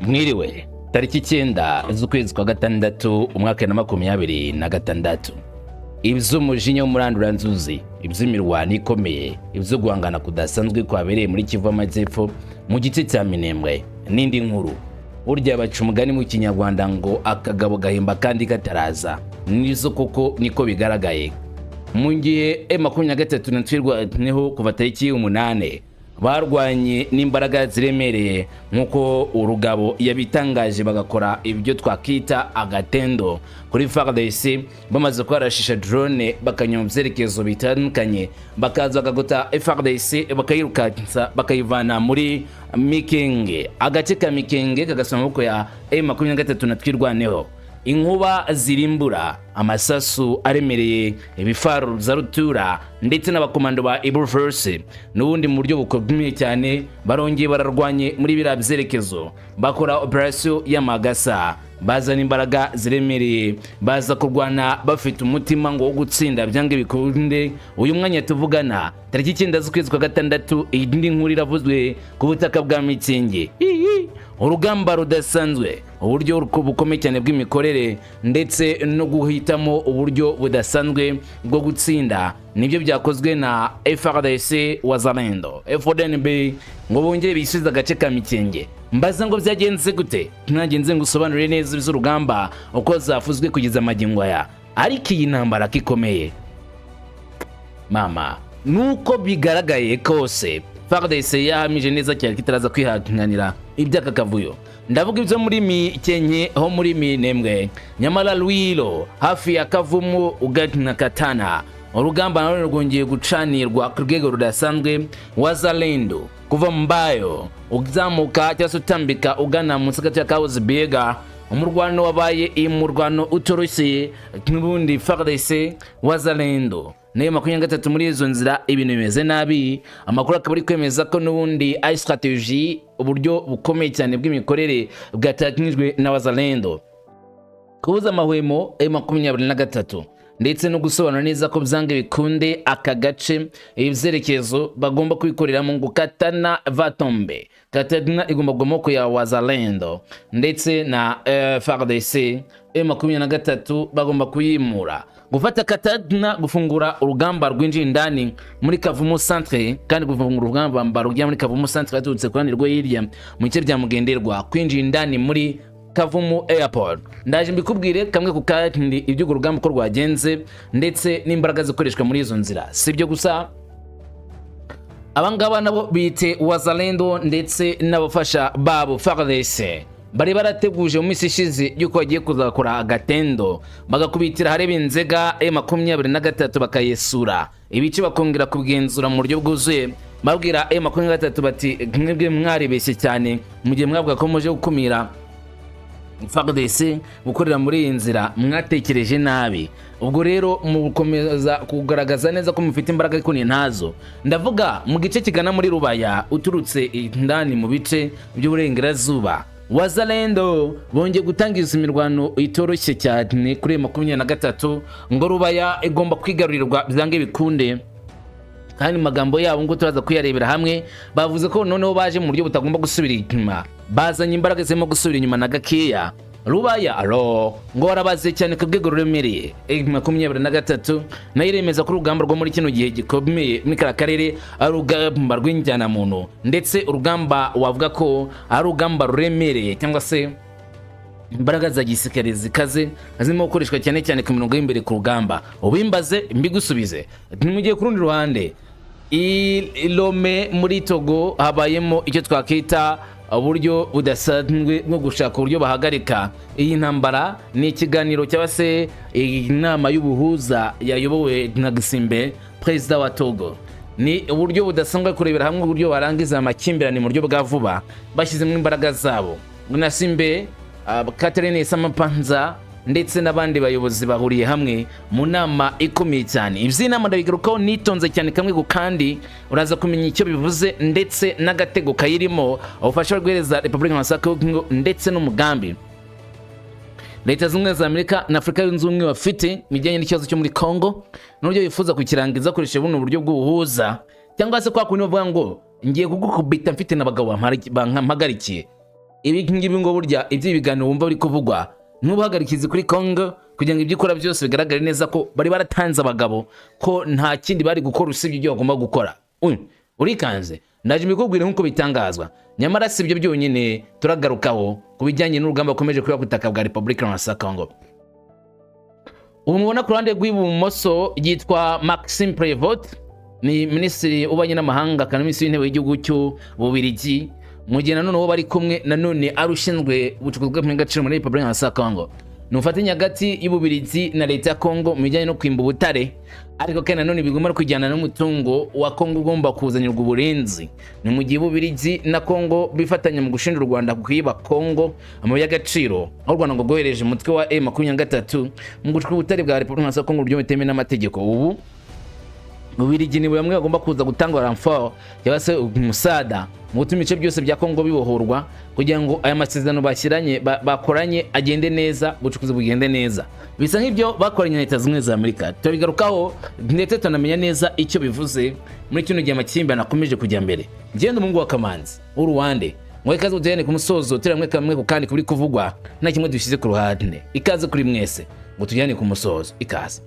Mwiriwe tariki 9 z'ukwezi kwa gatandatu umwaka wa 2026. Iby'umujinya w'umuranduranzuzi, iby'imirwano ikomeye, ibyo guhangana kudasanzwe kwabereye muri Kivu amajyepfo mu gice cya Minembwe n'indi nkuru. Urya baca umugani mu Kinyarwanda ngo akagabo gahimba kandi kataraza. Nizo koko niko bigaragaye. Mu gihe M23 na Twirwaneho kuva tariki 8 barwanye n'imbaraga ziremereye nkuko urugabo yabitangaje bagakora ibyo twakita agatendo kuri FARDC bamaze kwarashisha drone bakanyoma byerekezo bitandukanye bakaza bagota FARDC bakayirukatsa bakayivana muri Mikenke, agace ka Mikenke kagasoma uko ya M23 na Twirwaneho. Inkuba zirimbura, amasasu aremereye, ibifaru za rutura ndetse n'abakomando ba Force n'ubundi mu buryo bukomeye cyane barongeye bararwanye muri bira byerekezo bakora operation y'amagasa, bazana imbaraga ziremereye, baza kurwana bafite umutima ngo wo gutsinda byange bikunde. Uyu mwanya tuvugana tariki 9 z'ukwezi kwa gatandatu indi nkuru iravuzwe ku butaka bwa Mikenke. Urugamba rudasanzwe, uburyo bukomeye cyane bw'imikorere ndetse no guhitamo uburyo budasanzwe bwo gutsinda nibyo byakozwe na FARDC wazalendo FDNB ngo bongere bisubiza agace ka Mikenke. Mbaza ngo byagenze gute? Ntagenze ngo usobanurire neza iz'urugamba uko zafuzwe kugeza amagingo aya, ariko iyi ntambara kikomeye mama nuko bigaragaye kose FARDC yahamije neza cyane kitaraza kwihanganira ibyaka kavuyo. Ndavuga ibyo muri Mikenke ho muri Minembwe, nyamara Lwilo hafi ya Kavumu ugatina Katana. Urugamba narwo rwongeye gucanirwa ku rwego rudasanzwe wazalendo kuva mbayo uzamuka cyangwa utambika ugana mu gisagara cya Kawuzibega. Umurwano wabaye imurwano utoroshye n'ubundi FARDC wazalendo nayo 23 muri izo nzira ibintu bimeze nabi. Amakuru akaba ari kwemeza ko n'ubundi ay strategy uburyo bukomeye cyane bw'imikorere bwatakinijwe na wazalendo kubuza amahwemo M23 ndetse no gusobanura neza ko byange bikunde aka gace ibyerekezo bagomba kwikoreramo ngo Katana vatombe. Katana igomba gomoko ya wazalendo ndetse na FARDC M23 bagomba kuyimura gufata Katana, gufungura urugamba rwinjiye indani muri Kavumu centre, kandi gufungura urugamba rujya muri Kavumu centre yatutse kwandi rwo hirya mu cyo bya mugenderwa kwinjiye indani muri Kavumu airport. Ndaje mbikubwire kamwe ku kandi ibyo urugamba ko rwagenze ndetse n'imbaraga zikoreshwa muri izo nzira. Sibyo gusa abangaba nabo bite wazalendo ndetse n'abafasha babo FARDC bari barateguje mu minsi ishize yuko bagiye kuzakora agatendo bagakubitira harebe inzega M23 bakayesura ibice bakongera kubigenzura mu buryo bwuzuye. Babwira M23 bati mwebwe mwarebeshye cyane mu gihe mwabwa ko muje gukumira FARDC gukorera muri iyi nzira mwatekereje nabi. Ubwo rero mukomeza kugaragaza neza ko mufite imbaraga ariko ni ntazo. Ndavuga mu gice kigana muri Rubaya uturutse indani mu bice by'uburengerazuba wazalendo bongeye gutangiza imirwano itoroshye cyane kuri 23 ngo Rubaya igomba kwigarurirwa byange bikunde. Kandi magambo yabo ngo turaza kuyarebera hamwe bavuze ko noneho baje mu buryo butagomba gusubira inyuma, bazanye imbaraga zirimo gusubira inyuma na gakeya. Rubaya ngo warabaze cyane ku rwego ruremereye. M23 nayo iremeza ko urugamba rwo muri kino gihe gikomeye muri karere ari urugamba rw'injyana muntu ndetse urugamba wavuga ko ari urugamba ruremereye cyangwa se imbaraga za gisirikare zikaze zirimo gukoreshwa cyane cyane ku mirongo y'imbere ku rugamba. Ubimbaze mbigusubize. Ntimugiye ku rundi ruhande Ilome muri Togo habayemo icyo twakita uburyo budasanzwe bwo gushaka uburyo bahagarika iyi ntambara. Ni ikiganiro cyangwa se inama y'ubuhuza yayobowe na Gisimbe, perezida wa Togo. Ni uburyo budasanzwe kurebera hamwe uburyo barangiza amakimbirane mu buryo bwa vuba bashyizemo imbaraga zabo. Nasimbe Catherine Samapanza ndetse n'abandi bayobozi bahuriye hamwe mu nama ikomeye cyane. Iby'inama ndabigarukaho nitonze cyane kamwe ku kandi uraza kumenya icyo bivuze ndetse n'agatego kayirimo ubufasha rw'Ereza Republika Masaka ndetse n'umugambi Leta z'Ubumwe za Amerika na Afrika yunze ubumwe bafite bijyanye n'ikibazo cyo muri Congo n'uburyo bifuza kukirangiza koresha buno buryo bw'ubuhuza cyangwa se kwa kundi bavuga ngo ngiye kugukubita mfite n'abagabo bampagarikiye. ibi ngibi ngo burya iby'ibiganiro wumva biri kuvugwa n'ubuhagarikizi kuri Congo kugira ngo ibyo ikora byose bigaragare neza ko bari baratanze abagabo ko nta kindi bari gukora usibye ibyo bagomba gukora. Urikanze ndaje mbikubwira nkuko bitangazwa, nyamara si ibyo byonyine turagarukaho kubijyanye n'urugamba bakomeje kuri butaka bwa Republika ya Congo. Ubu mubona ku ruhande rw'ibumoso yitwa Maxime Prévost, ni minisitiri ubanye n'amahanga kandi minisitiri w'intebe w'igihugu cy'Ububirigi, mu gihe nanone bari kumwe nanone arushinzwe ubucukuzi bw'agaciro muri Republika ya Congo. Nufatanya hagati y'Ububirigi na Leta ya Congo mu bijyanye no kwimba ubutare, ariko kandi nanone bigomba kujyana n'umutungo wa Congo ugomba kuzanirwa uburenzi. Ni mu gihe Ububirigi na Congo bifatanya mu gushinja u Rwanda kwiba Congo amabuye y'agaciro, aho u Rwanda ngo rwohereje umutwe wa M23 mu gucukura ubutare bwa Republika ya Congo buryo bitemewe n'amategeko. Ubu Ububirigi ni bamwe bagomba kuza gutanga renfort cyangwa se umusada mu gutuma ibice byose bya Congo bibohorwa kugira ngo aya masezerano bashyiranye bakoranye agende neza, ubucukuzi bugende neza. Bisa nk'ibyo bakoranye na Leta zimwe za Amerika. Tubigarukaho ndetse tunamenya neza icyo bivuze muri kino gihe amakimbirane akomeje kujya mbere. Ngende umungu wa kamanzi uruhande ngo ikaze ujyane ku musozo tiramwe kamwe ku kandi kuri kuvugwa nta kimwe dushyize ku ruhande. Ikaze kuri mwese ngo tujyane ku musozo. Ikaze.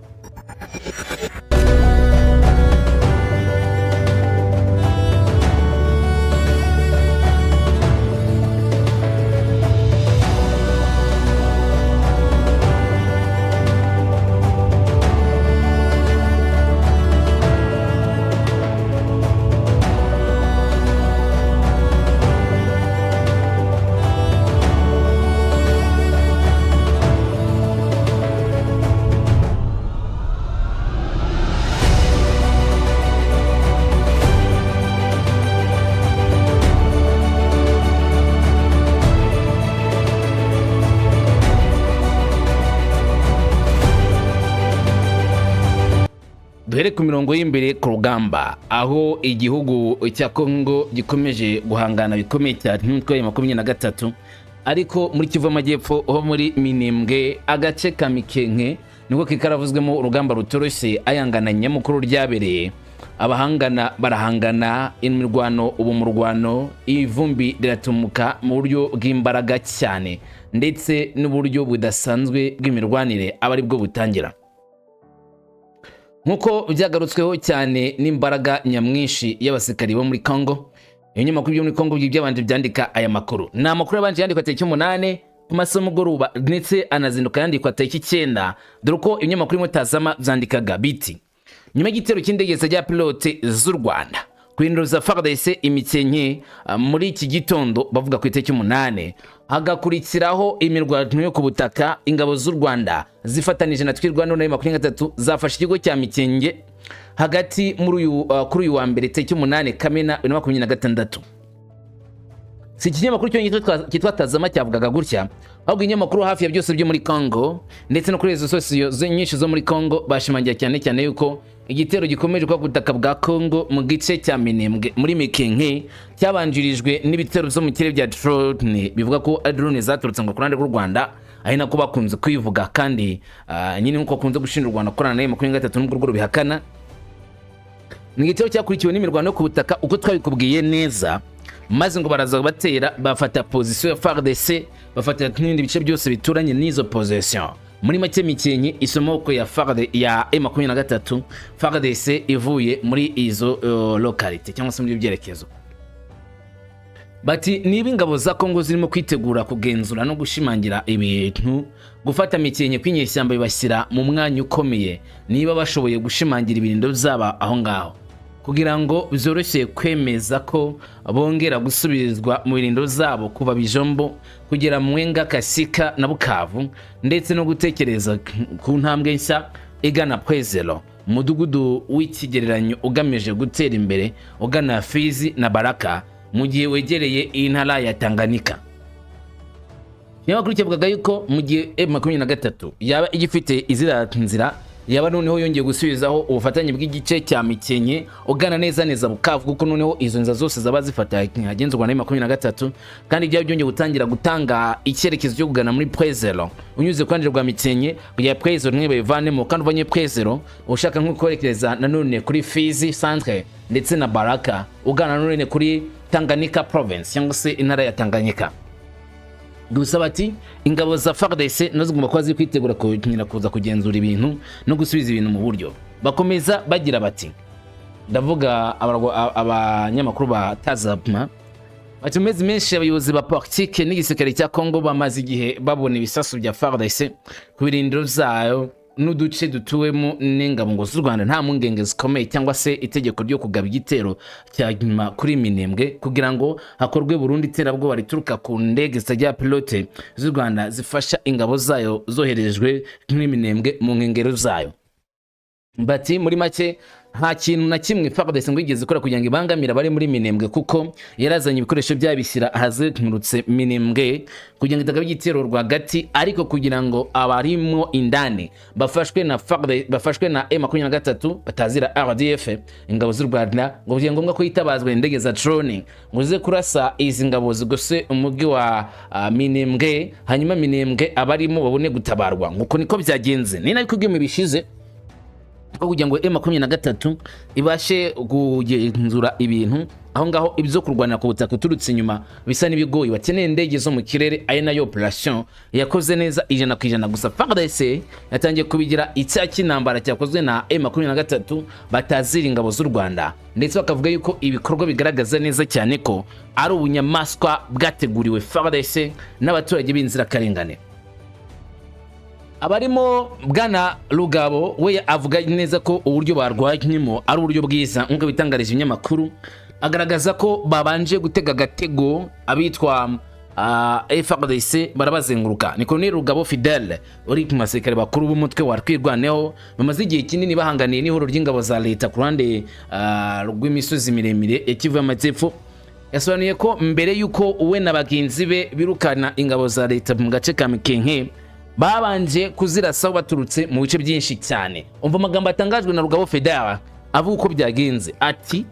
Duhere ku mirongo y'imbere ku rugamba, aho igihugu cya Congo gikomeje guhangana bikomeye cyane n'umutwe wa 23, ariko muri Kivu amajyepfo ho muri Minembwe agace ka Mikenke niko kikaravuzwemo urugamba rutoroshye ayangana nyamukuru ryabereye. Abahangana barahangana, imirwano ubu mu rwano, ivumbi riratumuka mu buryo bw'imbaraga cyane ndetse n'uburyo budasanzwe bw'imirwanire aba ari bwo butangira. Nkuko byagarutsweho cyane n'imbaraga nyamwinshi y'abasirikare bo muri Congo, ibinyamakuru byo muri Congo byabanje byandika aya makuru. Ni amakuru yabanje yandikwa tariki 8 ku masomo mugoroba ndetse anazinduka yandikwa tariki 9, dore ko ibinyamakuru mutazama byandikaga biti nyuma y'igitero cy'indege za pilote z'u Rwanda kwinduza FARDC Mikenke muri iki gitondo bavuga ku itariki 8, hagakurikiraho imirwano yo ku butaka. Ingabo z'u Rwanda zifatanije na Twirwaneho na 23 zafashe ikigo cya Mikenke hagati kuri uyu wa Mbere tariki 8 Kamena 2026. Si ikinyamakuru cyitwa Tazama cyavugaga gutya, ahubwo inyamakuru hafi ya byose byo muri Congo ndetse no kuri izo sosiyo nyinshi zo muri Congo bashimangira cyane yuko igitero gikomeje kwa butaka bwa Congo mu gice cya Minembwe muri Mikenke cyabanjirijwe n'ibitero byo mu kirere bya drone. Bivuga ko drone zaturutse ngo kurande rw'u Rwanda, ari nako bakunze kwivuga kandi nyine nkuko kunze gushinja u Rwanda korana na 23 n'ubwo rwo bihakana. Ni igitero cyakurikiwe n'imirwano yo ku butaka uko twabikubwiye neza, maze ngo baraza batera bafata position ya FARDC, bafata n'ibindi bice byose bituranye n'izo position. Muri make Mikenke isomoko ya M23 FARDC ivuye muri izo locality cyangwa se muri byerekezo. Bati niba ingabo za Congo zirimo kwitegura kugenzura no gushimangira ibintu, gufata Mikenke kwinyeshyamba bibashyira mu mwanya ukomeye, niba bashoboye gushimangira ibirindo byaba aho ngaho kugira ngo byoroshye kwemeza ko bongera gusubizwa mu birindo zabo kuba Bijombo kugera Mwenga, Kasika na Bukavu, ndetse no gutekereza ku ntambwe nshya igana Pwezelo, mudugudu w'ikigereranyo ugamije gutera imbere ugana Fizi na Baraka mu gihe wegereye intara ya Tanganyika. Nyamakuru cyavugaga yuko mu gihe M23 yaba igifite izira nzira, yaba noneho yongeye gusubizaho ubufatanye bw'igice cya Mikenke ugana neza Bukavu, kuko noneho izo nza zose zaba zifata hagenzurwa na M23, kandi byaba byongeye gutangira gutanga icyerekezo cyo kugana muri Pwezelo unyuze kwandira rwa Mikenke kugira Pwezelo niba ivanemo, kandi uvanye Pwezelo ushaka nko kwerekeza nanone kuri Fizi centre ndetse na Baraka ugana nanone kuri Tanganyika province cyangwa se intara ya Tanganyika. gusa bati ingabo za FARDC nazo zigomba kuba ziri kwitegura kuza kugenzura ibintu no gusubiza ibintu mu buryo. Bakomeza bagira bati, ndavuga abanyamakuru ba Tazapma, bati mezi menshi abayobozi ba politike n'igisirikare cya Congo bamaze igihe babona ibisasu bya FARDC ku birindiro zayo n'uduce dutuwemo n'ingabo ngo z'u Rwanda nta mungenge zikomeye cyangwa se itegeko ryo kugaba igitero cyanyuma kuri Minembwe kugira ngo hakorwe Burundi iterabwoba rituruka ku ndege zitajya pilote z'u Rwanda zifasha ingabo zayo zoherejwe kuri Minembwe mu nkengero zayo. Bati muri make nta kintu na kimwe FARDC ngo igeze ikora kugira ngo ibangamira bari muri Minembwe kuko yarazanye ibikoresho byabishyira ahazengurutse Minembwe kugira ngo itagaba igitero rwagati, ariko kugira ngo abarimo indani bafashwe na FARDC bafashwe na M23 batazira RDF ingabo z'u Rwanda ngo bye ngombwa ko yitabazwa indege za drone ngo zize kurasa izi ngabo zigose umujyi wa Minembwe, hanyuma Minembwe abarimo babone gutabarwa. Nguko niko byagenze ni nako bw'imi bishize ko kugira ngo M23 ibashe kugenzura ibintu aho ngaho ibyo kurwana ku butaka turutse inyuma bisa n'ibigoyi, bakeneye indege zo mu kirere ari nayo operation yakoze neza 100% gusa. FARDC yatangiye kubigira icya kinambara cyakozwe na M23 batazira ingabo z'u Rwanda, ndetse bakavuga yuko ibikorwa bigaragaza neza cyane ko ari ubunyamaswa bwateguriwe FARDC n'abaturage b'inzira karengane. Abarimo bwana Rugabo we avuga neza ko uburyo barwanyemo ari uburyo bwiza nk'uko bitangarije ibinyamakuru, agaragaza ko babanje gutega gatego abitwa FARDC barabazenguruka. Ni Colonel Rugabo Fidèle uri ku basirikare bakuru b'umutwe wa Twirwaneho bamaze igihe kinini bahanganiye n'ihoro ry'ingabo za Leta ku ruhande rw'imisozi miremire ya Kivu y'Amajyepfo. Yasobanuye ko mbere yuko uwe na bagenzi be birukana ingabo za Leta mu gace ka Mikenke babanje kuzirasaho baturutse mu bice byinshi cyane. Umva amagambo atangajwe na Rugabo Fidèle avuga uko byagenze. Ati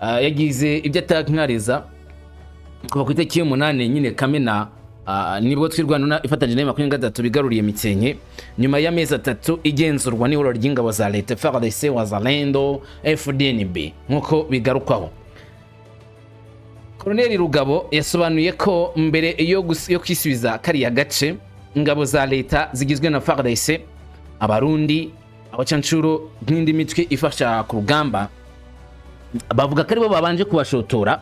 yagize ibyo atankariza kuva ku itariki y'umunani nyine Kamena nibwo Twirwaneho ifatanyije na M23 bigaruriye Mikenke nyuma y'amezi 3 igenzurwa n'ihoro ry'ingabo za Leta FARDC wazalendo FDNB nkuko bigarukwaho. Colonel Rugabo yasobanuye ko mbere yo kwisubiza kariya gace ingabo za Leta zigizwe na FARDC, abarundi, abacancuro n'indi mitwe ifasha ku rugamba bavuga ko aribo babanje kubashotora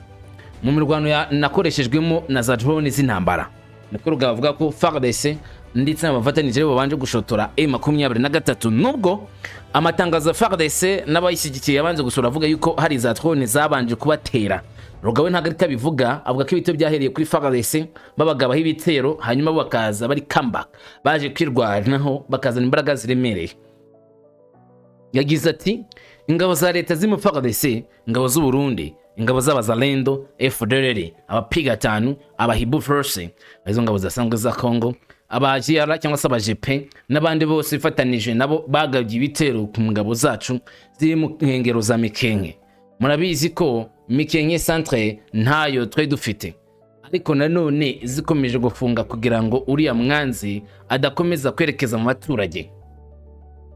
mu mirwano nakoreshejwemo na za drone z'intambara. Niko Rugabo avuga ko FARDC ndetse n'abafatanije babanje gushotora M23 nubwo amatangazo FARDC n'abayishyigikiye yabanje gusura avuga yuko hari za drone zabanje kubatera. Rugabo ntagarika bivuga avuga ko ibitero byahereye kuri FARDC babagabaho ibitero hanyuma bakaza bari comeback baje kwirwanaho bakazana imbaraga ziremereye. Yagize ati ingabo za Leta z'mu FARDC, ingabo z'u Burundi, ingabo z'abazalendo FDLR, abapiga 5, abahibu force, izo ngabo zasanzwe za Congo, abajiara cyangwa se abajepe n'abandi bose bifatanije nabo bagabye ibitero ku ngabo zacu ziri mu nkengero za Mikenke. Murabizi ko Mikenke centre ntayo twari dufite, ariko nanone zikomeje gufunga kugira ngo uriya mwanzi adakomeza kwerekeza mu baturage.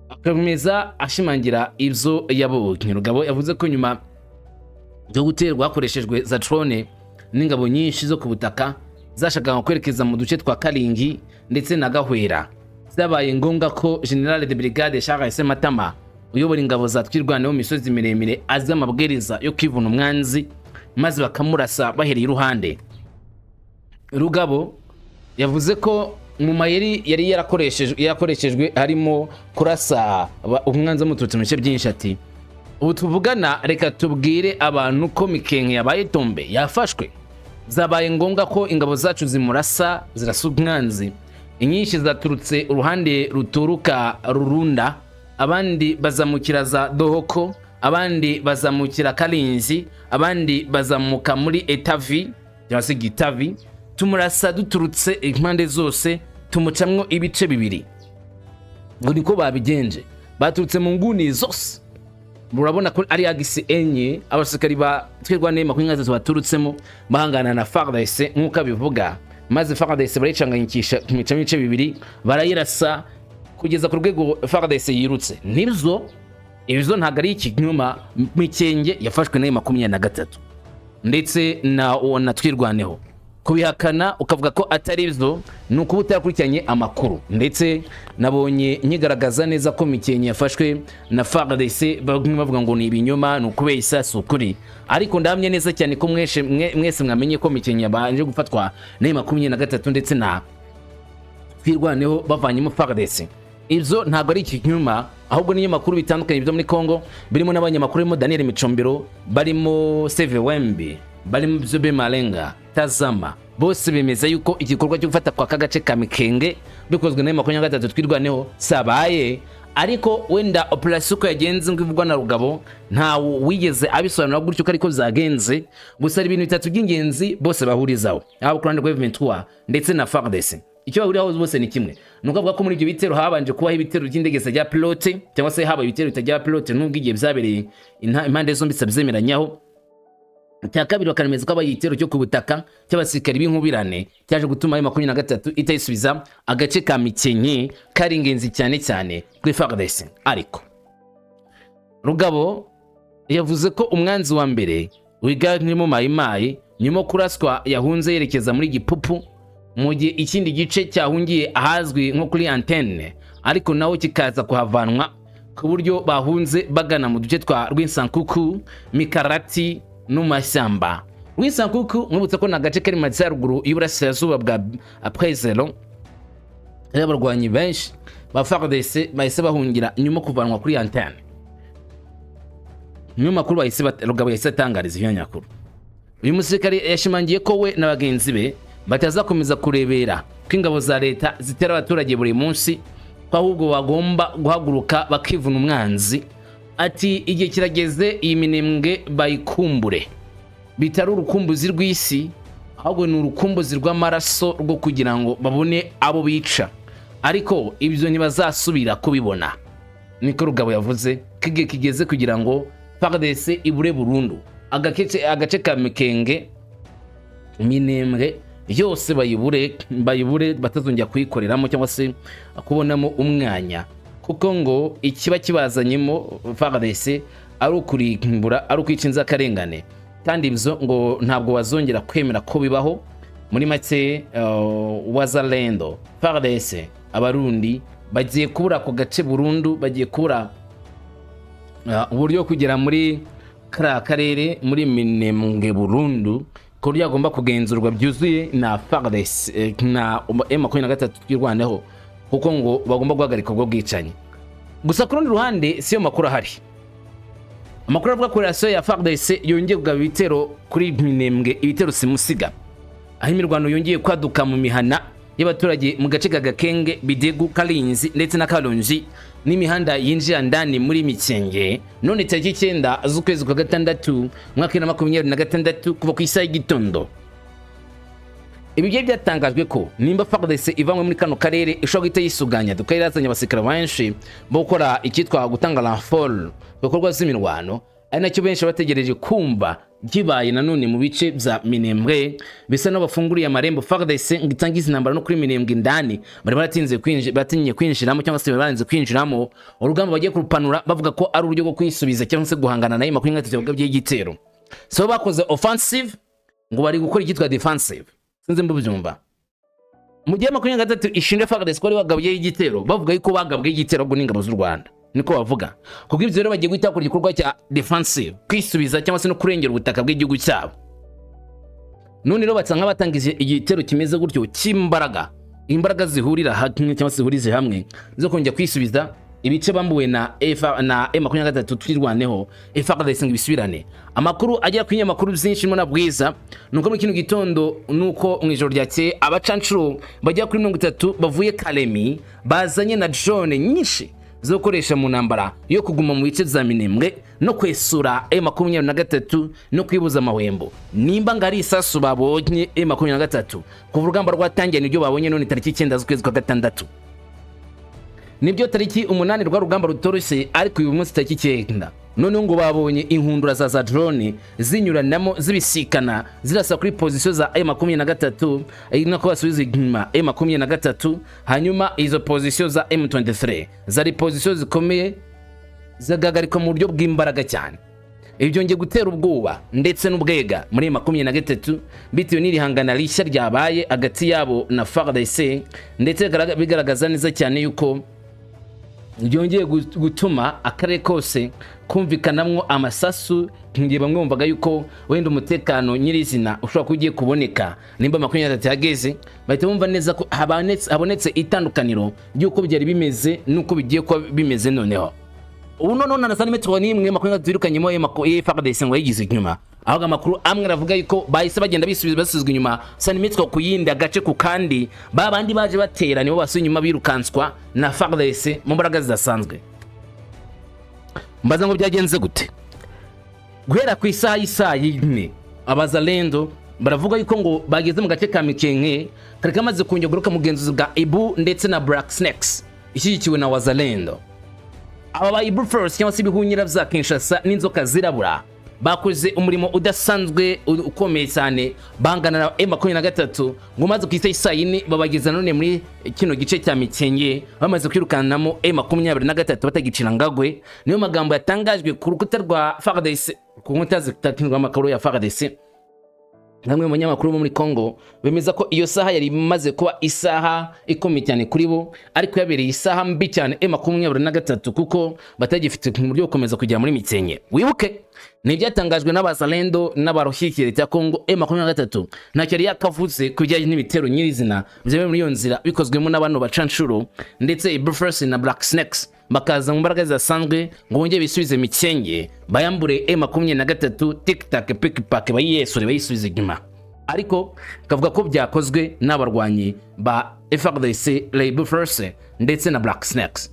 Akomeza ashimangira ibyo yabonye. Rugabo yavuze ko nyuma yo guterwa hakoreshejwe za drone n'ingabo nyinshi zo ku butaka zashakaga kwerekeza mu duce twa Kalingi ndetse na Gahwera, zabaye ngombwa ko General de Brigade Charles Matama uyobora ingabo za Twirwaneho misozi miremire azi amabwiriza yo kwivuna umwanzi maze bakamurasa bahereye ruhande. Rugabo yavuze ko mu mayeri yari yarakoreshejwe harimo kurasa umwanzi muturutse mu bice byinshi. Ati ubu tuvugana reka tubwire abantu ko Mikenke yabaye tombe yafashwe, zabaye ngombwa ko ingabo zacu zimurasa zirasa umwanzi. Inyinshi zaturutse uruhande ruturuka Rurunda, abandi bazamukira za Dohoko, abandi bazamukira Kalinzi, abandi bazamuka muri Etavi cyangwa se Gitavi. Tumurasa duturutse impande zose tumucamwo ibice bibiri. Ngo niko babigenje, baturutse mu nguni zose. Murabona ko ari agisi enye abasirikari ba Twirwaneho makumyabiri baturutsemo bahangana na FARDC nkuko bivuga, maze FARDC baricanganyikisha ku mice bibiri barayirasa kugeza ku rwego FARDC yirutse. Ibyo ntago ari ikinyuma. Mikenke yafashwe na M23 ndetse na Twirwaneho. kubihakana ukavuga ko atari byo nuko utarakurikiranye amakuru ndetse nabonye nyigaragaza neza ko Mikenke yafashwe na FARDC bavuga ngo ni ibinyoma nukubeshya sukuri ariko ndamye neza cyane ko mwese mwamenye ko Mikenke yabanje gufatwa na 23 ndetse na Twirwaneho bavanyemo FARDC. Ibyo ntabwo ari ikinyuma ahubwo niyo makuru bitandukanye byo muri Congo birimo n'abanyamakuru mo Daniel Micombero barimo Seve Wembi barimo Bzobe Malenga Tazama bose bemeza yuko igikorwa cyo gufata kwa kagace ka Mikenke bikozwe na 23 Twirwaneho sabaye ariko wenda operation ko yagenze ngivugwa na Rugabo nta wigeze abisobanura gutyo ariko zagenze gusa ari ibintu bitatu by'ingenzi bose bahurizaho abo kurande government ndetse na FARDC. Icyo bahuriraho bose ni kimwe nuko avuga ko muri ibyo bitero habanje kubaho ibitero by'indege za pilote cyangwa se haba ibitero bitajya pilote nubwo igihe byabereye impande zombi sabyemeranyaho. Cya kabiri bakanemeza ko abayitero cyo kubutaka cy'abasirikare b'inkubirane cyaje gutuma 23 itayisubiza agace ka Mikenke kari ingenzi cyane cyane kuri FARDC. Ariko Rugabo yavuze ko umwanzi wa mbere wiganjemo mayimayi nyuma kuraswa yahunze yerekeza muri Gipupu mu gihe ikindi gice cyahungiye ahazwi nko kuri antenne ariko naho kikaza kuhavanwa ku buryo bahunze bagana mu duce twa Rwinsankuku Mikarati n'umashyamba. Rwinsankuku mwibutse ko nagace kari mu majyaruguru y'uburasirazuba bwa Prezelo y'abarwanyi benshi ba FARDC bahise bahungira nyuma kuvanwa kuri antenne. Nyuma makuru bahise Rugabo yahise atangariza iyo nyakuru. Uyu musirikare yashimangiye ko we na bagenzi be batazakomeza kurebera ko ingabo za leta zitera abaturage buri munsi ko ahubwo bagomba guhaguruka bakivuna umwanzi. Ati igihe kirageze iyi minembwe bayikumbure bitari urukumbuzi rw'isi ahubwo ni urukumbuzi rw'amaraso rwo kugira ngo babone abo bica ariko ibyo ntibazasubira kubibona. Niko Rugabo yavuze kige kigeze kugira ngo FARDC ibure burundu agace ka Mikenke minembwe yose bayibure batazongera kuyikoreramo cyangwa se kubonamo umwanya kuko ngo ikiba kibazanyemo FARDC ari ukurimbura ari ukwicinza akarengane kandi ibyo ngo ntabwo bazongera kwemera ko bibaho. Muri make wazalendo FARDC abarundi bagiye kubura ko gace burundu bagiye kubura uburyo kugera muri karere muri minembwe burundu ko ryagomba kugenzurwa byuzuye na FARDC na M23 Twirwaneho kuko ngo bagomba guhagarika ubwo bwicanyi. Gusa ku rundi ruhande siyo makuru ahari. Amakuru avuga ko rasiyo ya FARDC yongeye kugaba ibitero kuri minembwe ibitero simusiga aho imirwano yongeye kwaduka mu mihana y'abaturage mu gace ka Gakenge Bidegu Kalinzi ndetse na Kalonji n'imihanda yinjira ndani muri Mikenke none tariki 9 z'ukwezi kwa gatandatu mwaka wa 2026 kuva ku isaha y'igitondo. Ibi byatangajwe ko nimba FARDC ivanywe muri kano karere ishobora guhita yisuganya dukayirazanya abasirikare benshi bo gukora ikitwa gutanga renfort bikorwa z'imirwano ari nacyo benshi bategereje kumva gibaye nanone mu bice bya Minembwe bisa no bafunguriye amarembo FARDC ngitangiza intambara no kuri Minembwe ndani bari batinye kwinjiramo cyangwa se baranze kwinjiramo urugamba bagiye kurupanura bavuga ko ari uburyo bwo kwisubiza cyangwa se guhangana na 23 bagabye igitero. So bakoze offensive ngo bari gukora ikitwa defensive sinze mbubyumva mu gihe 23 ishinje FARDC ko ari bagabye igitero bavuga yuko bagabwe igitero ngo n'ingabo z'u Rwanda niko bavuga kuko ibyo rero bagiye guhita kuri igikorwa cya defensive kwisubiza cyangwa se no kurengera ubutaka bw'igihugu cyabo. None rero batsanga batangije igitero kimeze gutyo cy'imbaraga zihurira hamwe cyangwa se zihurize hamwe zo kongera kwisubiza ibice bambuwe na M23 Twirwaneho FARDC ibisubirane. Amakuru ajya ku nyamakuru byinshi mo na bwiza nuko mu kintu gitondo nuko mu ijoro ryake abacancuro bajya kuri 30 bavuye Kalemi bazanye na drone nyinshi zo koresha mu ntambara yo kuguma mu bice za Minembwe no kwesura M23 no kwibuza amahwembo. Nimba ngari isasu babonye M23 ku rugamba rwatangiye nibyo babonye none tariki 9 z'ukwezi kwa gatandatu nibyo tariki 8 rwa rugamba rutoroshye ariko uyu munsi tariki 9 none ngo babonye inkundura za drone zinyuranamo zibisikana zirasa kuri position za M23 nako basubiza inyuma M23 hanyuma izo position za M23 zari position zikomeye zagagarika mu buryo bw'imbaraga cyane. ibyo ngiye gutera ubwoba ndetse n'ubwega muri 2023 bitewe n'irihangana rishya ryabaye hagati yabo na FARDC ndetse bigaragaza neza cyane yuko byongeye gutuma akarere kose kumvikanamwo amasasu ngiye bamwe bumvaga yuko wenda umutekano nyirizina ushobora kugiye kuboneka nimba 23 yageze bahita bumva neza ko habonetse itandukaniro ry'uko byari bimeze nuko bigiye kuba bimeze noneho. Ubu none na santimetero n'imwe 23 birukanyemo FARDC ngo yigize inyuma, aho amakuru amwe aravuga yuko bahise bagenda basubizwa inyuma santimetero ku yindi agace ku kandi, babandi baje batera nibo basuye inyuma birukanswa na FARDC mu mbaraga zidasanzwe. Mbaza ngo byagenze gute? Guhera ku isaha y'ine abazalendo baravuga yuko ngo bageze mu gace ka Mikenke kari kamaze kunyogoruka mugenzuzi bwa Ibu ndetse na Black Snakes ishyigikiwe na wazalendo. Aba ba Ibu First cyangwa se ibihunyira bya Kinshasa n'inzoka zirabura bakoze umurimo udasanzwe ukomeye cyane bangana na M23 ngo maze ku isaha y'ine babageza none muri kino gice cya Mikenke bamaze kwirukanamo M23 batagicira ngagwe. Niyo magambo yatangajwe ku rukuta rwa FARDC ku nkuta zitatinwa amakuru ya FARDC. Namwe mu nyamakuru muri Congo bemeza ko iyo saha yari imaze kuba isaha ikomeye cyane kuri bo, ariko yabereye isaha mbi cyane M23 kuko batagifite mu buryo gukomeza kujya muri Mikenke. Wibuke ni byatangajwe n'abazalendo n'abarushyikiye Leta ya Congo M23 ntacyo yari yakavuze kubijyanye n'ibitero nyirizina byawe muri iyo nzira bikozwemo n'abantu bacanshuro ndetse Ibu First na Black Snakes bakaza mu mbaraga zasanzwe ngo bongeye bisubize Mikenke bayambure M23 TikTok pickpack bayiyesure bayisubize inyuma. Ariko kavuga ko byakozwe n'abarwanyi ba FARDC, Ibu First ndetse na Black Snakes.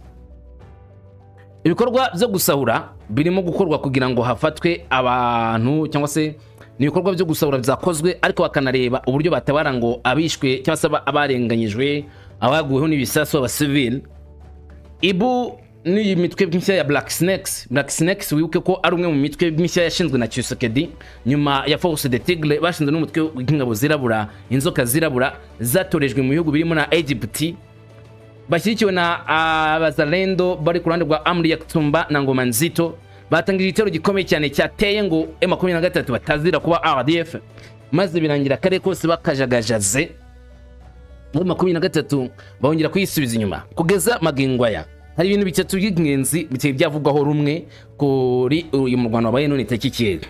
Ibikorwa byo gusahura birimo gukorwa kugira ngo hafatwe abantu cyangwa se nibikorwa byo gusahura byakozwe, ariko bakanareba uburyo batabara ngo abishwe cyangwa se abarenganyijwe abaguweho n'ibisasu aba civil. Ibu ni imitwe mishya ya Black Snakes wibuke ko ari umwe mu mitwe mishya yashinzwe na Tshisekedi nyuma ya Force de Tigre bashinzwe n'umutwe w'ingabo zirabura, inzoka zirabura zatorejwe mu bihugu birimo na Egypt bashyigikiwe na abazalendo bari ku ruhande rwa Amri ya Kutumba na Ngoma Nzito. Batangije igitero gikomeye cyane cyateye ngo M23 batazira kuba RDF, maze birangira kare kose bakajagajaze M23 bongera kuyisubiza inyuma. Kugeza magingwaya hari ibintu bitatu by'ingenzi biteye byavugwaho rumwe kuri uyu murwano wabaye none tekikire.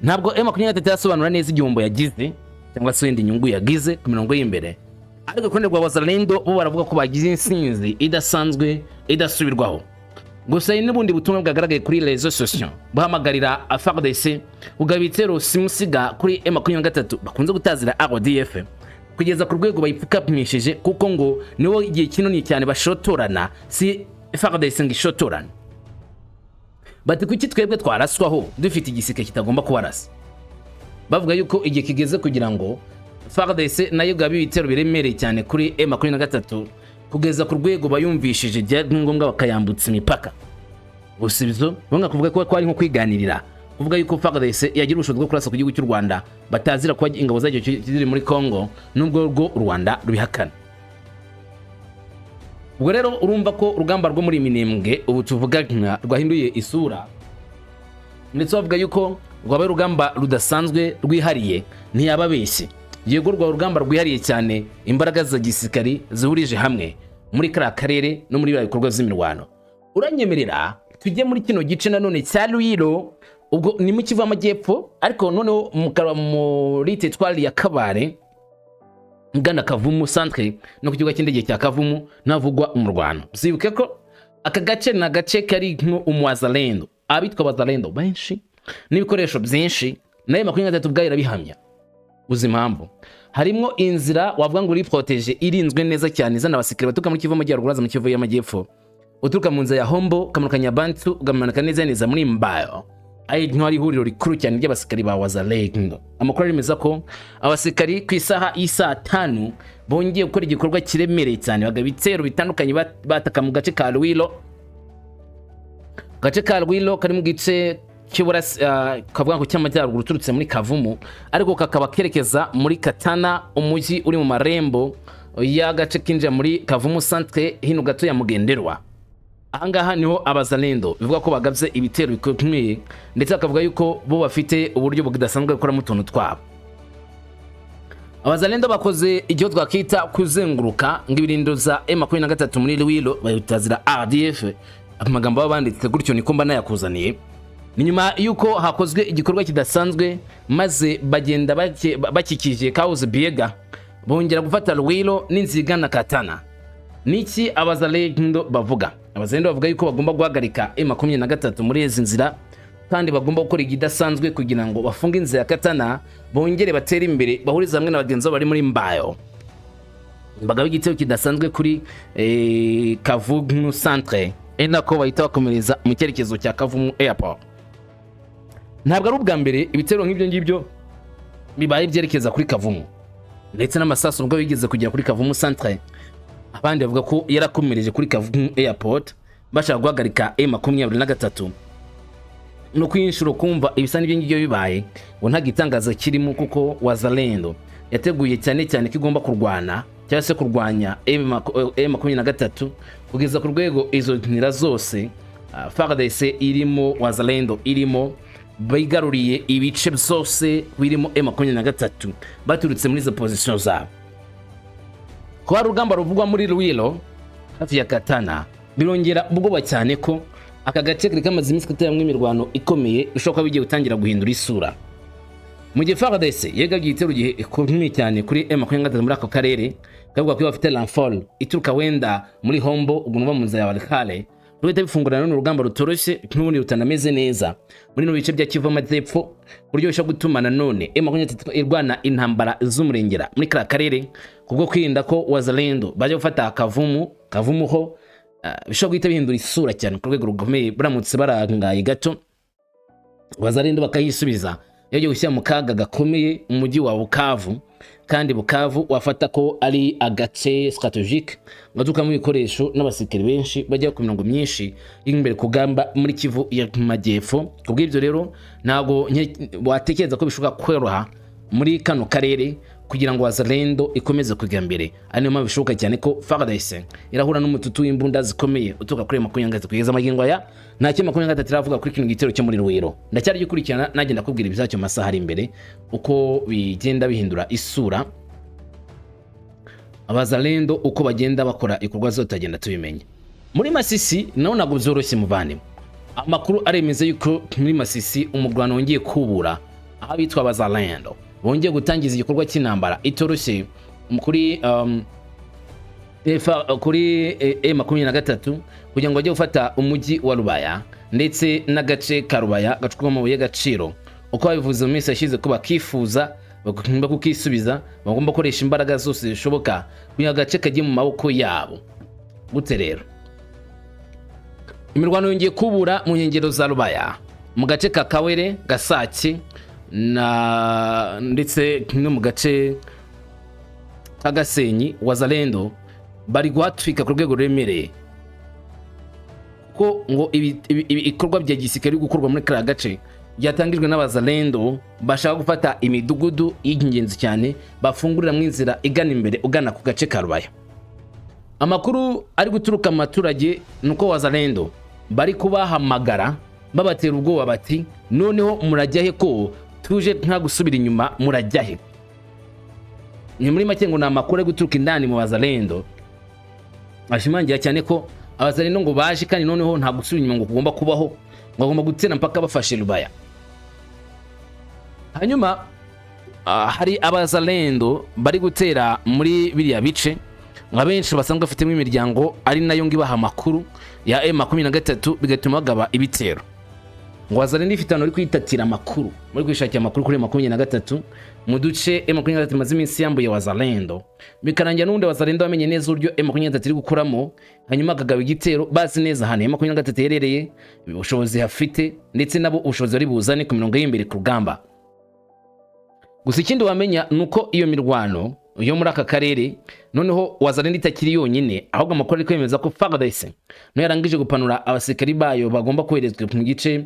Ntabwo M23 yasobanura neza igihombo yagize cyangwa se wenda inyungu yagize ku mirongo y'imbere, ariko kundi rwa wazalendo bo baravuga ko bagize insinzi idasanzwe idasubirwaho. Gusa n'ubundi butumwa bwagaragaye kuri réseaux sociaux bahamagarira FARDC ugabitero simusiga kuri M23 bakunze gutazira RDF kugeza ku rwego bayipfukapimishije, kuko ngo niwo igihe kinoni cyane bashotorana si FARDC ngishotorana. Bati kuki twebwe twaraswaho dufite igisike kitagomba kubarasa. Bavuga yuko igihe kigeze kugira ngo FARDC nayo gabi ibitero biremereye cyane kuri M23 kugeza ku rwego bayumvishije bya ngombwa bakayambutsa imipaka. Gusibizo bonga kuvuga ko ari nko kwiganirira kuvuga yuko FARDC yagira ubushobozi bwo kurasa ku gihugu cy'u Rwanda batazira kwa ingabo zajyo ziri muri Congo nubwo rwo Rwanda rubihakana. Ubwo rero urumva ko urugamba rwo muri Minembwe ubu tuvuga rwahinduye isura, ndetse bavuga yuko rwabaye urugamba rudasanzwe rwihariye ntiyababeshye. Yego rwa urugamba rwihariye cyane, imbaraga za gisirikari zihurije hamwe muri kara karere no muri bikorwa z'imirwano. Uranyemerera tujye muri kino gice nanone cya Lwiro, ubwo ni mu Kivu amajyepfo, ariko noneho muri teritwari ya Kabare ngana Kavumu centre no ku kibuga cy'indege cya Kavumu navugwa umurwano. Byibuke ko aka gace na gace kari umwazalendo, abitwa bazalendo benshi n'ibikoresho byinshi, nayo 23 bwayira bihamya. Uzi impamvu harimo inzira wavuga ngo uri protege irinzwe neza cyane izana abasikire batuka muri Kivu amajyaruguru aza mu Kivu y'amajyepfo, uturuka mu nzira ya Hombo kamanukanya Bantu ugamanuka neza muri Mbayo. Ayi ntwari huriro rikuru cyane ry'abasikari ba wazalendo. Amakuru aremeza ko abasikari ku isaha y'isa 5 bongeye gukora igikorwa kiremereye cyane bagabitero bitandukanye bataka mu gace ka Lwiro. Gace ka Lwiro kari mu gice kiburasi kavuga ko cy'amajyaruguru turutse muri Kavumu, ariko kakaba kerekeza muri Katana, umujyi uri mu marembo ya gace kinjira muri Kavumu centre hino gato ya Mugenderwa. ahangaha niho abazalendo bivuga ko bagavye ibitero bikomeye ndetse akavuga yuko bo bafite uburyo budasanzwe gukora mu tuntu twabo. Abazalendo bakoze igihe twakita kuzenguruka ng'ibirindo za M23 muri Lwilo bayutazira RDF, amagambo babanditse gutyo niko mba nayakuzaniye. Ni nyuma yuko hakozwe igikorwa kidasanzwe maze bagenda bakikije Kauze Biega bongera gufata Lwilo n'inziga na Katana. Niki abazalendo bavuga? Abazalendo bavuga yuko bagomba guhagarika M23 muri izi nzira kandi bagomba gukora igidasanzwe kugira ngo bafunge inzira ya Katana bongere batera imbere bahuriza hamwe n'abagenzi bari muri Mbayo. Bagaba igitero kidasanzwe kuri Kavumu centre nako bahita bakomereza mu cyerekezo cya Kavumu airport. Ntabwo ari ubwa mbere ibitero nk'ibyo ngibyo bibaye byerekeza kuri Kavumu ndetse n'amasasu ubwo bigeze kugera kuri Kavumu centre. Abandi bavuga ko yarakomereje kuri Kavumu airport bashaka guhagarika M23. No kwinshuro kumva ibisa n'ibyo ngibyo bibaye ngo nta gitangaza kirimo kuko wazalendo yateguye cyane cyane ko igomba kurwana cyangwa se kurwanya M23 kugeza ku rwego izo ntira zose FARDC irimo wazalendo irimo bigaruriye ibice byose birimo M23 baturutse muri izo position zabo. Kwa rugamba ruvugwa muri Lwilo hafi ya Katana birongera ubwoba cyane ko aka gace kari kamaze iminsi katayamwe imirwano ikomeye bishoboka bigiye gutangira guhindura isura. Mu gihe FARDC yegagiye itero gihe ikomeye cyane kuri M23 muri ako karere kavuga ko bafite l'enfol ituruka wenda muri Hombo ugunwa mu nzira ya Walikale ruhita bifungurana n'urugamba rutoroshye n'ubundi rutanameze neza muri no bice bya Kivu amajyepfo buryo bisha gutuma nanone M23 irwana intambara z'umurengera muri kara karere kubwo kwirinda ko wazalendo baje gufata Kavumu ho bishobora guhita bihindura isura cyane ku rwego rukomeye buramutse barangaye gato wazalendo bakayisubiza yaje gushyira mu kaga gakomeye umujyi wa Bukavu. Kandi Bukavu wafata ko ari agace strategique ngaduka mu bikoresho n'abasirikare benshi bajya ku mirongo myinshi imbere kugamba muri Kivu ya majyepfo. Kubw'ibyo rero ntago watekereza ko bishoboka kworoha muri kano karere kugira ngo wazalendo ikomeze kujya mbere. Ari no mabishoboka cyane ko FARDC irahura n'umututu w'imbunda zikomeye utuka kuri M23 kugeza amagingo aya nta cyo M23 iravuga kuri kino gitero cyo muri Lwilo. Ndacyari gikurikirana nagenda kubwira ibizacyo masaha ari imbere uko bigenda bihindura isura. Abazalendo uko bagenda bakora ikorwa zotagenda tubimenya. Muri Masisi naho ntabwo byoroshye muvane. Amakuru aremeza yuko muri Masisi umurwano wongeye kubura aho bitwa abazalendo bongeye gutangiza igikorwa cy'intambara itoroshye kuri M23 kugira ngo bajye gufata umujyi wa Rubaya ndetse n'agace ka Rubaya gacukwa mu y'agaciro. Uko babivuze mu minsi yashize ko bakifuza bagomba kukisubiza bagomba koresha imbaraga zose zishoboka kugira gace kagiye mu maboko yabo. Gute rero imirwano yongeye kubura mu nkengero za Rubaya mu gace ka Kawere Gasake na ndetse no mu gace k'Agasenyi wazalendo bari guhatwika ku rwego remereye ko ngo ibikorwa bya gisirikare gukorwa muri kara gace byatangijwe n'abazalendo bashaka gufata imidugudu y'ingenzi cyane bafungurira mu inzira igana imbere ugana ku gace ka Rubaya. Amakuru ari guturuka mu maturage nuko wazalendo bari kubahamagara babatera ubwoba bati noneho murajyahe ko tuje nka gusubira inyuma murajyahe. Ni muri make ngo na makuru guturuka indani mu bazalendo ashimangira cyane ko abazalendo ngo baje kandi noneho nta gusubira inyuma ngo kugomba kubaho ngo bagomba gutera mpaka bafashe Rubaya. Hanyuma hari abazalendo bari gutera muri biriya bice abenshi basanzwe bafitemo imiryango ari nayo ngibaha amakuru ya M23 bigatuma bagaba ibitero. Ngo wazalendo ifitano uri kwitatira amakuru muri kwishakira amakuru kuri M23 mu duce M23 maze iminsi yambuye wazalendo bikarangira n'undi wazalendo bamenye neza uburyo M23 iri gukuramo hanyuma akagaba igitero bazi neza hano M23 yerereye ubushobozi hafite ndetse nabo ubushobozi ari buzane ku mirongo y'imbere ku rugamba. Gusa ikindi wamenya nuko iyo mirwano yo muri aka karere noneho wazalendo itakiri yonyine ahubwo amakuru ari kwemeza ko FARDC no yarangije gupanura abasirikari bayo bagomba koherezwa mu gice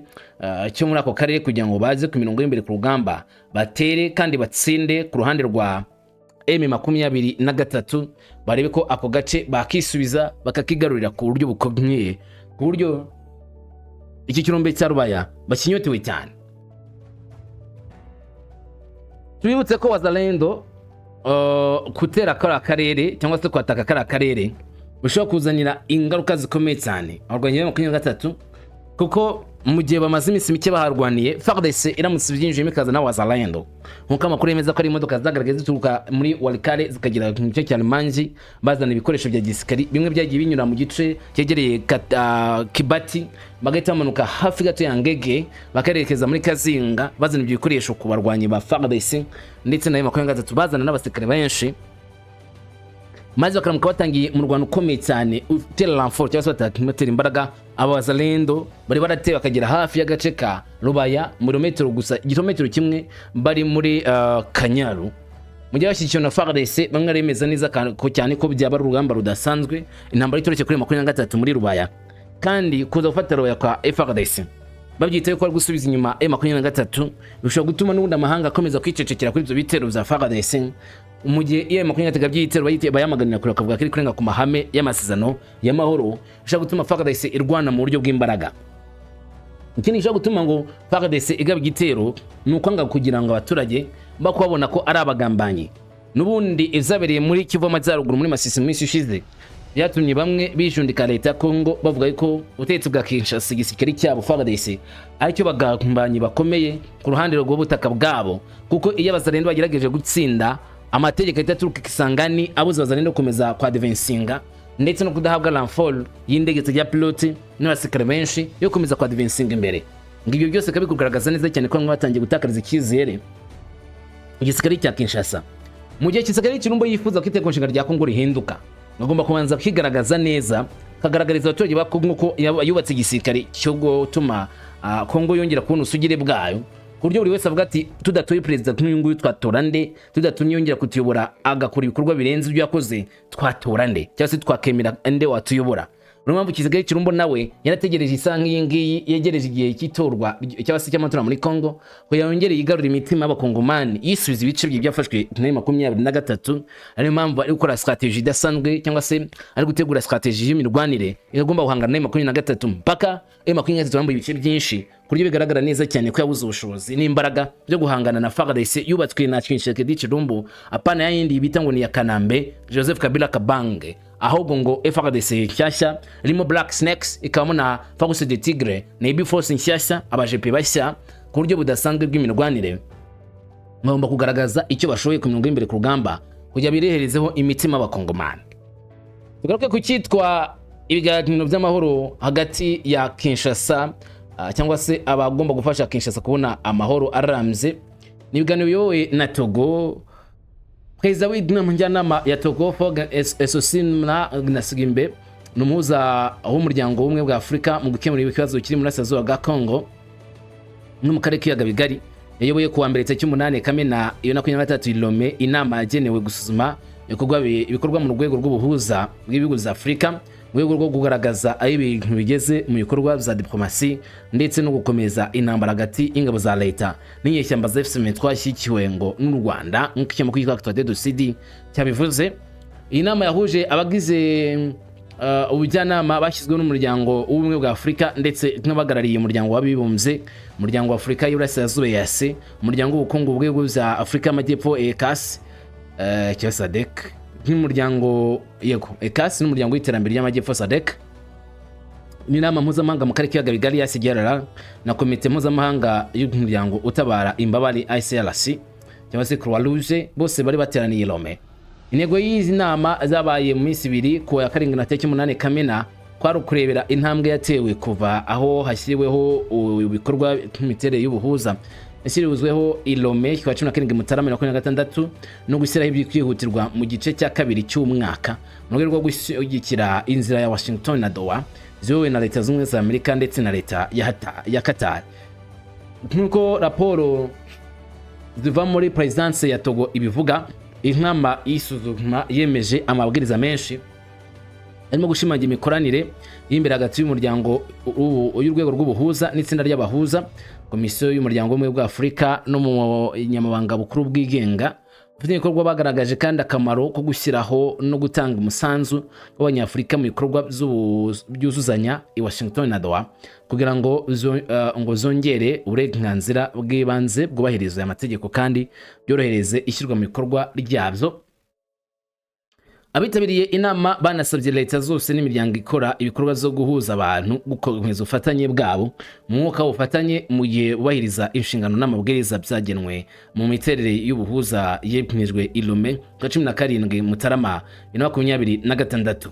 cyo muri ako karere kugira ngo baze ku mirongo y'imbere ku rugamba batere kandi batsinde ku ruhande rwa M23 barebe ko ako gace bakisubiza bakakigarurira ku buryo bukomeye ku buryo iki kirombe cya Rubaya bakinyotewe cyane. Tubibutse ko wazalendo kutera kara karere cyangwa se kwataka kara karere bishobora kuzanira ingaruka zikomeye cyane abarwanyi ba 23 kuko mu gihe bamaze iminsi mike baharwaniye FARDC iramutse byinjiyemo ikazana wazalendo nkuko amakuru yemeza ko ari imodoka zagaragaye zituruka muri Walikale zikagira mu gice cya Manji bazana ibikoresho bya gisirikari bimwe byagiye binyura mu gice cyegereye Kibati bagahita bamanuka hafi gato ya Ngege bakarerekeza muri Kazinga bazana ibyo bikoresho ku barwanyi ba FARDC ndetse na 23 bazana n'abasirikare benshi maze bakaramuka batangiye mu rwano ukomeye cyane utera renfort cyangwa se batakimetera imbaraga abazalendo bari barateye bakagera hafi y'agace ka Rubaya kilometero gusa kilometero kimwe bari muri Kanyaru mu gihe bashyikiye na FARDC bamwe remeza neza ko cyane ko byaba urugamba rudasanzwe intambara itoroshye kuri 23 muri Rubaya kandi kuza gufata Rubaya kwa FARDC babyitaye ko ari gusubiza inyuma M23 bishobora gutuma n'ubundi amahanga akomeza kwicecekera kuri ibyo bitero za FARDC mu gihe M23 byitero bayamaganira kure akavuga kiri kurenga ku mahame y'amasezerano y'amahoro bishobora gutuma FARDC irwana mu buryo bw'imbaraga. Ikindi gishobora gutuma ngo FARDC igaba igitero nuko anga kugira ngo abaturage bakubona ko ari abagambanyi n'ubundi izabereye muri Kivu amajyaruguru muri Masisi mu minsi ishize byatumye bamwe bijundika Leta ya Congo bavuga ko ubutegetsi bwa Kinshasa igisirikare cyabo FARDC aricyo bagambanyi bakomeye ku ruhande rw'ubutaka bwabo kuko iyo abazalendo bagerageje gutsinda amategeko itaturuka Kisangani abuze abazalendo komeza kwa advancinga ndetse no kudahabwa renfort y'indege zijya pilote n'abasirikare benshi yo komeza kwa advancinga imbere. Ngibyo byose kabikugaragaza neza cyane ko batangiye gutakariza icyizere igisirikare cya Kinshasa mu gihe igisirikare cy'Irumbo yifuza ko itegeko nshinga rya Congo rihinduka bagomba kubanza kwigaragaza neza kagaragariza abaturage ba Congo ko yubatse igisirikare cyo gutuma Congo yongera kubona usugire bwayo kuryo buri wese avuga ati tudatoye president n'uyunguyu twatora nde tudatumye yongera kutuyobora agakora ibikorwa birenze ibyo yakoze twatora nde cyangwa se twakemera nde watuyobora. Urumva igisirikare cy'Irumbo nawe yarategereje isanga y'ingiyi yegereje igihe cy'itorwa cyangwa se cy'amatora muri Congo ko yongereye igarura imitima y'abakongomani yisubiza ibice byafashwe na 23 ari mpamvu ari gukora strategy idasanzwe cyangwa se ari gutegura strategy y'imirwanire igomba guhangana na 23 mpaka 23 bambuye ibice byinshi kuryo bigaragara neza cyane ko yabuze ubushobozi n'imbaraga byo guhangana na FARDC yubatswe na Tshisekedi cy'Irumbo apana yindi bita ngo ni ya Kanambe Joseph Kabila Kabange ahubwo ngo FARDC cyashya rimo Black Snakes ikabamo na Force de Tigre na Ibi Force nshyashya abajepe bashya ku buryo budasanzwe bw'imirwanire ngomba kugaragaza icyo bashoboye ku mirongo imbere ku rugamba kujya bireherezeho imitima y'abakongomani. Tugaruke ku cyitwa ibiganiro by'amahoro hagati ya Kinshasa cyangwa se abagomba gufasha Kinshasa kubona amahoro arambye n'ibiganiro yowe na Togo. Perezida w'inama njyanama ya Togo Foga Esosina Nasigimbe numuza w'umuryango umwe bwa Afrika mu gukemura ibibazo kiri muri Asazo ga Congo no mu karere k'iyaga bigari yayoboye kuwa mbere tariki 8 Kamena 2023 Lome inama yagenewe gusuzuma ibikorwa mu rwego rw'ubuhuza bw'ibihugu za Afrika mu rwego rwo kugaragaza aho ibintu bigeze mu bikorwa bya diplomasi ndetse no gukomeza intambara hagati y'ingabo za Leta n'inyeshyamba za FCM twashyikiwe ngo n'u Rwanda nk'uko ikinyamakuru cyitwa Actualité de CD cyabivuze. Iyi nama yahuje abagize ubujyanama bashyizweho n'umuryango w'ubumwe bwa Afrika ndetse n'abagarariye umuryango w'abibumbye umuryango wa Afrika y'Iburasirazuba EAC umuryango w'ubukungu bw'ibihugu bya Afrika y'Amajyepfo ECAS cyangwa SADC nk'umuryango yego ECAS n'umuryango w'iterambere ry'Amajyepfo SADC n'inama mpuzamahanga mu karere k'iyaga bigari yasigarara na komite mpuzamahanga y'umuryango utabara imbabari ICRC cyangwa se Croix Rouge bose bari bateraniye Lome. Intego y'izi nama zabaye mu minsi ibiri ku ya 8 Kamena kwari kurebera intambwe yatewe kuva aho hashyiriweho ibikorwa by'imiterere y'ubuhuza yashyiriweho Ilome kwa 17 Mutarama 2026 no gushyiraho ibikwihutirwa mu gice cya kabiri cy'umwaka mu rwego rwo gushyigikira inzira ya Washington na Doha ziyobowe na Leta z'Ubumwe za Amerika ndetse na Leta ya Qatar. Nkuko raporo ziva muri Presidence ya Togo ibivuga inama y'isuzuma yemeje amabwiriza menshi arimo gushimangira imikoranire y'imbere hagati y'umuryango y'urwego rw'ubuhuza n'itsinda ry'abahuza komisiyo y'umuryango umwe bwa Afrika no mu nyamabanga bukuru bw'igenga ibikorwa bagaragaje kandi akamaro ko gushyiraho no gutanga umusanzu w'Abanyafurika mu bikorwa byuzuzanya i Washington na Doha kugira ngo zongere uburenganzira bw'ibanze bwubahiriza amategeko kandi byorohereze ishyirwa mu bikorwa ryabyo. Abitabiriye inama banasabye leta zose n'imiryango ikora ibikorwa zo guhuza abantu gukomeza ubufatanye bwabo mu mwuka w'ubufatanye mu gihe bubahiriza inshingano n'amabwiriza byagenwe mu miterere y'ubuhuza yemejwe i Lome ku 17 Mutarama 2026.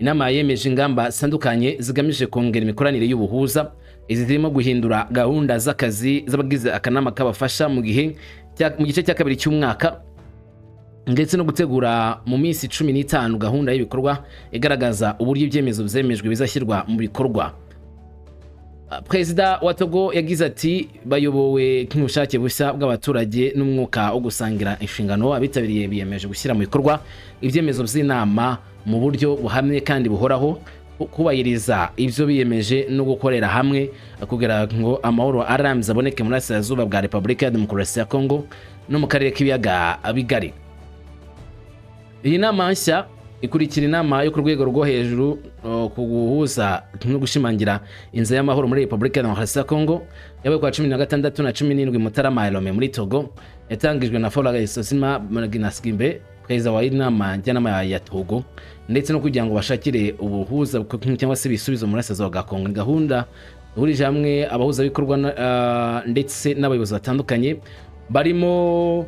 Inama yemeje ingamba zitandukanye zigamije kongera imikoranire y'ubuhuza, izi zirimo guhindura gahunda z'akazi z'abagize akanama kabafasha mu gice cya kabiri cy'umwaka ndetse no gutegura mu minsi 15 gahunda y'ibikorwa igaragaza uburyo ibyemezo byemejwe bizashyirwa mu bikorwa. Perezida wa Togo yagize ati bayobowe nk'ubushake bushya bw'abaturage n'umwuka wo gusangira inshingano, abitabiriye biyemeje gushyira mu bikorwa ibyemezo by'inama mu buryo buhamye kandi buhoraho, kubahiriza ibyo biyemeje no gukorera hamwe kugira ngo amahoro arambye aboneke muri Burasirazuba bwa Repubulika ya Demokarasi ya Congo no mu karere k'ibiyaga bigari. Iyi nama nshya ikurikira inama yo ku rwego rwo hejuru ku guhuza no gushimangira inzira y'amahoro muri Repubulika ya Demokarasi ya Congo yabaye kwa 16 na 17 Mutarama muri Togo, yatangijwe na Folaga Mbere, perezida wa inama njyanama ya Togo, ndetse no kugira ngo bashakire ubuhuza cyangwa se ibisubizo muri Burasirazuba bwa Congo. Gahunda ihurije hamwe abahuza bikorwa ndetse n'abayobozi batandukanye barimo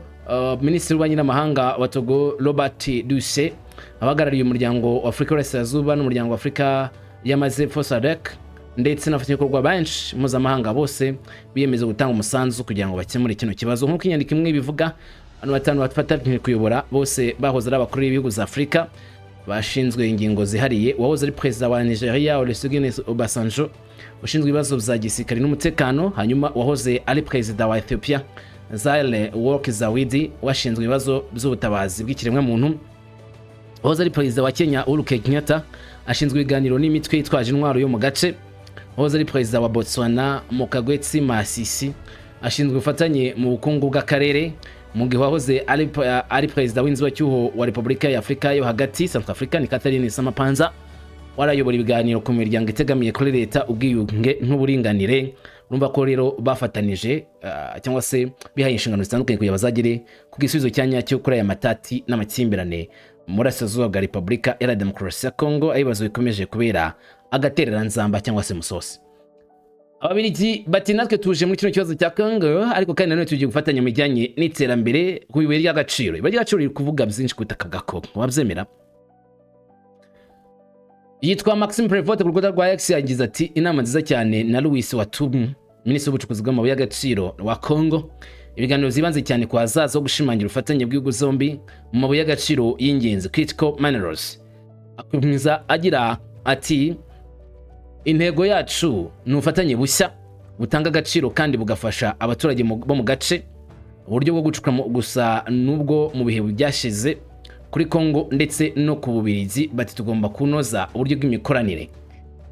Minisitiri w'Ububanyi n'Amahanga wa Togo Robert Duse, abahagarariye umuryango wa Afurika y'Uburasirazuba n'umuryango wa Afurika y'Amajyepfo SADC ndetse n'abafatanyabikorwa benshi mpuzamahanga bose biyemeza gutanga umusanzu kugira ngo bakemure kino kibazo. Nk'uko inyandiko imwe bivuga, abantu batanu bafatanyije kuyobora bose bahoze ari abakuru b'ibihugu za Afurika bashinzwe ingingo zihariye. Uwahoze ari perezida wa Nigeria Olusegun Obasanjo ushinzwe ibibazo bya gisirikare n'umutekano, hanyuma uwahoze ari perezida wa Ethiopia Zale Work Zawidi washinzwe ibibazo by'ubutabazi bw'ikiremwamuntu, uwahoze ari perezida wa Kenya Uhuru Kenyatta ashinzwe ibiganiro n'imitwe yitwaje intwaro yo mu gace, uwahoze ari perezida wa Botswana Mokagwetsi Masisi ashinzwe ubufatanye mu bukungu bw'akarere, mu gihe wahoze ari perezida w'inzibacyuho wa Repubulika ya Afurika yo hagati South Africa ni Catherine Samapanza warayobora ibiganiro ku miryango itegamiye kuri leta, ubwiyunge n'uburinganire. Urumva ko rero bafatanije cyangwa se bihaye inshingano zitandukanye kugira bazagire ku gisubizo cya nyacyo kuri aya matati n'amakimbirane muri Burasirazuba bwa Repubulika ya Demokarasi ya Congo, ibibazo bikomeje kubera agaterera nzamba cyangwa se musosi. Ababiligi bati natwe tuje muri kino kibazo cya Congo, ariko kandi nanone tugiye gufatanya mu bijyanye n'iterambere ku ibuye ry'agaciro. Ibuye ry'agaciro riri kuvuga byinshi ku butaka bwa Congo, wabyemera? Yitwa Maxime Prevote ku rukuta rwa X yagize ati inama nziza cyane na Louis Watumu, Minisitiri w'ubucukuzi bw'amabuye y'agaciro wa Congo. Ibiganiro zibanze cyane ku hazaza ho gushimangira ubufatanye bw'ibihugu zombi mu mabuye y'agaciro y'ingenzi critical minerals. Akomeza agira ati intego yacu ni ubufatanye bushya butanga agaciro kandi bugafasha abaturage bo mu gace, uburyo bwo gucukura gusa nubwo mu bihe byashize kuri Congo ndetse no ku Bubiligi. Bati tugomba kunoza uburyo bw'imikoranire.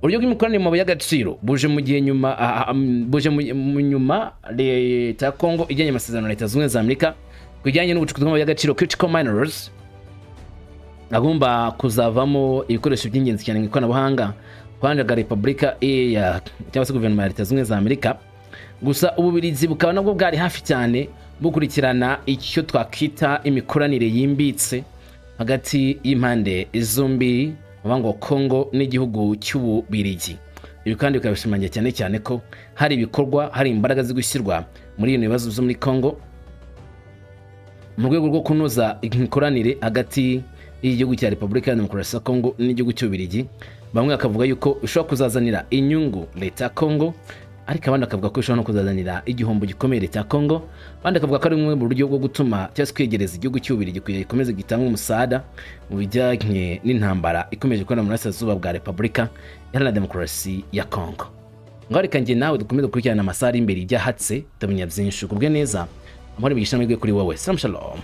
Uburyo bw'imikoranire mu mabuye y'agaciro buje mu gihe nyuma Leta ya Congo ijyanye amasezerano na Leta Zunze Ubumwe za Amerika kujyanye n'ubucukuzi bw'amabuye y'agaciro critical minerals, agomba kuzavamo ibikoresho by'ingenzi cyane mu ikoranabuhanga kwanja ga Repubulika cyangwa se guverinoma ya Leta Zunze Ubumwe za Amerika. Gusa Ububiligi bukaba nabwo bwari hafi cyane bukurikirana icyo twakita imikoranire yimbitse hagati y'impande zombi ngo Congo n'igihugu cy'Ububiligi. Ibi kandi bikabishimangira cyane ko hari ibikorwa, hari imbaraga zigushyirwa muri ibyo bibazo byo muri Congo mu rwego rwo kunoza imikoranire hagati y'igihugu cya Repubulika ya Demokarasi ya Congo n'igihugu cy'Ububiligi. Bamwe bakavuga yuko ushobora kuzazanira inyungu Leta ya Congo, ariko abandi bakavuga ko ushobora no kuzazanira igihombo gikomeye Leta ya Congo. Abandi bakavuga ko ari umwe mu buryo bwo gutuma cyangwa kwegereza igihugu cy'Ububiligi kugira gikomeze gitanga umusada mu bijyanye n'intambara ikomeje kubona muri Burasirazuba bwa Repubulika ya Demokarasi ya Congo. Ngo reka njye nawe dukomeze gukurikirana amasaha ari imbere ibyahatse tutamenya byinshi. Kubwe neza amahoro bigisha mwebwe kuri wowe. Salam shalom.